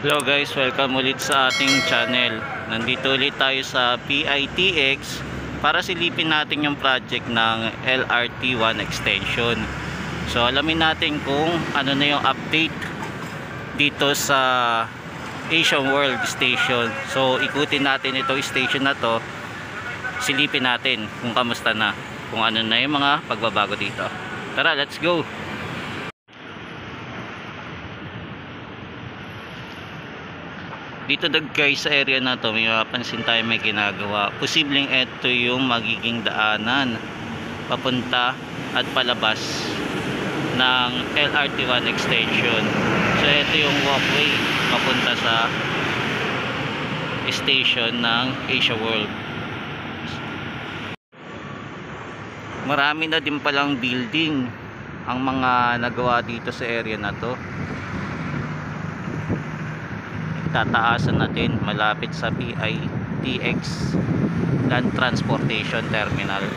Hello guys, welcome ulit sa ating channel. Nandito ulit tayo sa PITX para silipin natin yung project ng LRT1 extension. So alamin natin kung ano na yung update dito sa Asian World Station. So ikutin natin itong station na to, silipin natin kung kamusta na, kung ano na yung mga pagbabago dito. Tara, let's go! Dito guys sa area na to, may mapapansin tayo may ginagawa. Posibleng ito yung magiging daanan papunta at palabas ng LRT1 extension. So ito yung walkway papunta sa station ng Asia World. Marami na din palang building ang mga nagawa dito sa area na to. Tataasan natin malapit sa PITX Land Transportation Terminal.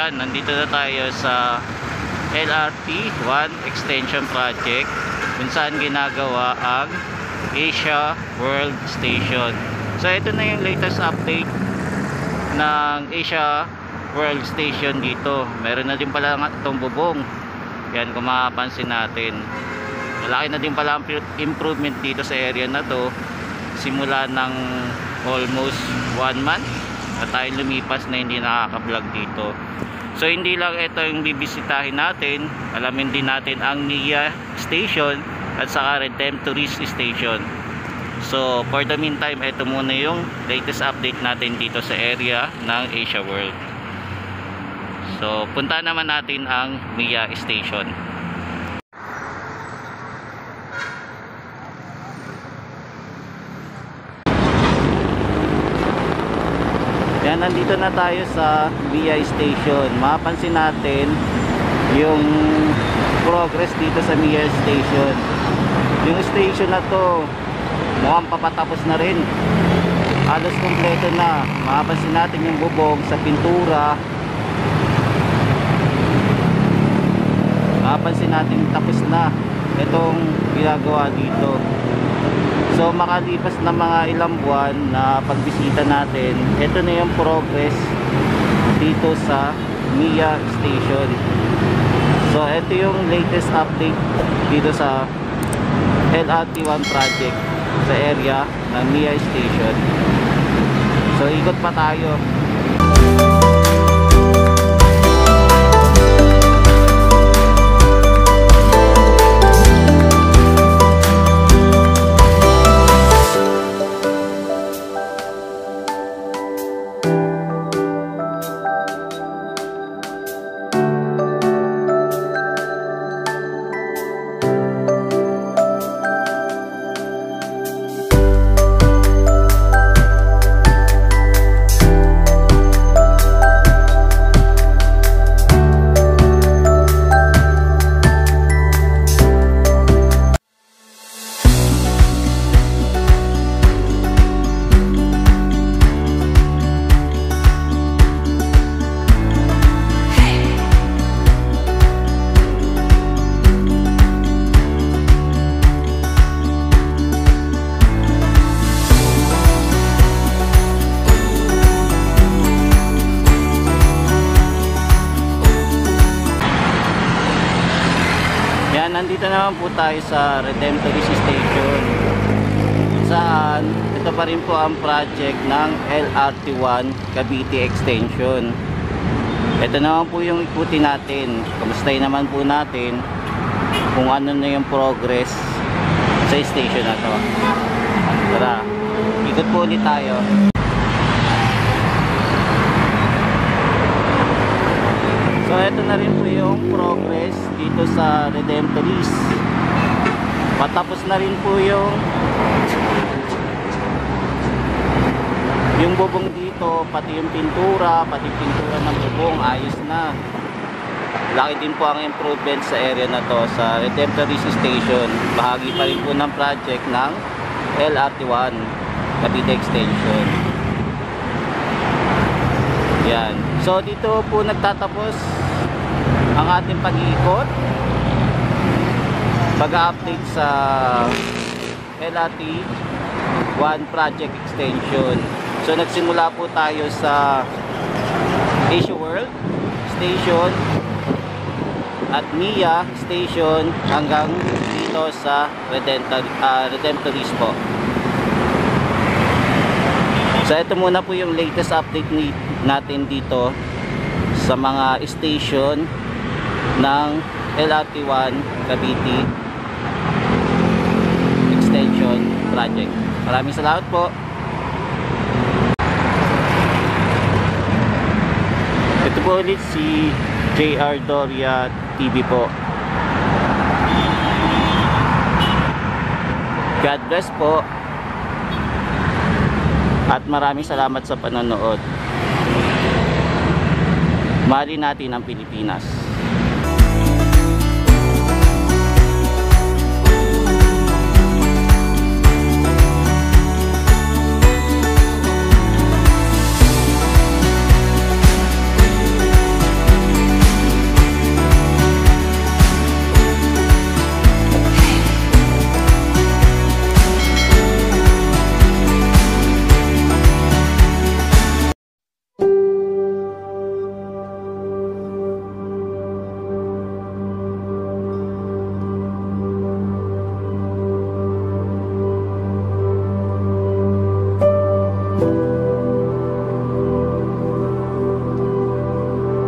Nandito na tayo sa LRT1 extension project kung saan ginagawa ang Asia World Station. So ito na yung latest update ng Asia World Station dito. Meron na din pala itong bubong. Yan, kung mapapansin natin, malaki na din pala ang improvement dito sa area na to simula ng almost 1 month na tayo lumipas na hindi nakaka-vlog dito. So hindi lang ito yung bibisitahin natin, alamin din natin ang NIA Station at saka Redemptorist Station. So for the meantime, ito muna yung latest update natin dito sa area ng Asia World. So punta naman natin ang NIA Station. Yan, nandito na tayo sa BI Station. Mapapansin natin yung progress dito sa BI Station. Yung station na to mukhang papatapos na rin, halos kompleto na. Mapapansin natin yung bubong sa pintura. Mapapansin natin tapos na itong ginagawa dito. So makalipas na mga ilang buwan na pagbisita natin, ito na yung progress dito sa NIA Station. So ito yung latest update dito sa LRT1 project sa area ng NIA Station. So ikot pa tayo. naman po tayo sa Redemptorist Station, saan ito pa rin po ang project ng LRT1 Cavite Extension. Ito naman po yung ikutin natin. Kamustahin naman po natin kung ano na yung progress sa station na to. Tara, ikot po ulit tayo. So ito na rin po yung progress dito sa Redemptorist. Patapos na rin po yung bubong dito, pati yung pintura ng bubong ayos na. Laki din po ang improvement sa area na to sa Redemptorist Station. Bahagi pa rin po ng project ng LRT1 Cavite Extension. Yan. So dito po nagtatapos ang ating pag-iikot, pag-update sa LRT1 project extension. So nagsimula po tayo sa Asia World Station at NIA Station hanggang dito sa Redemptorist po. So ito muna po yung latest update natin dito sa mga station ng LRT1 Cavite Extension Project. Maraming salamat po. Ito po ulit si JR Doria TV po. God bless po. At maraming salamat sa panonood. Mahalin natin ang Pilipinas.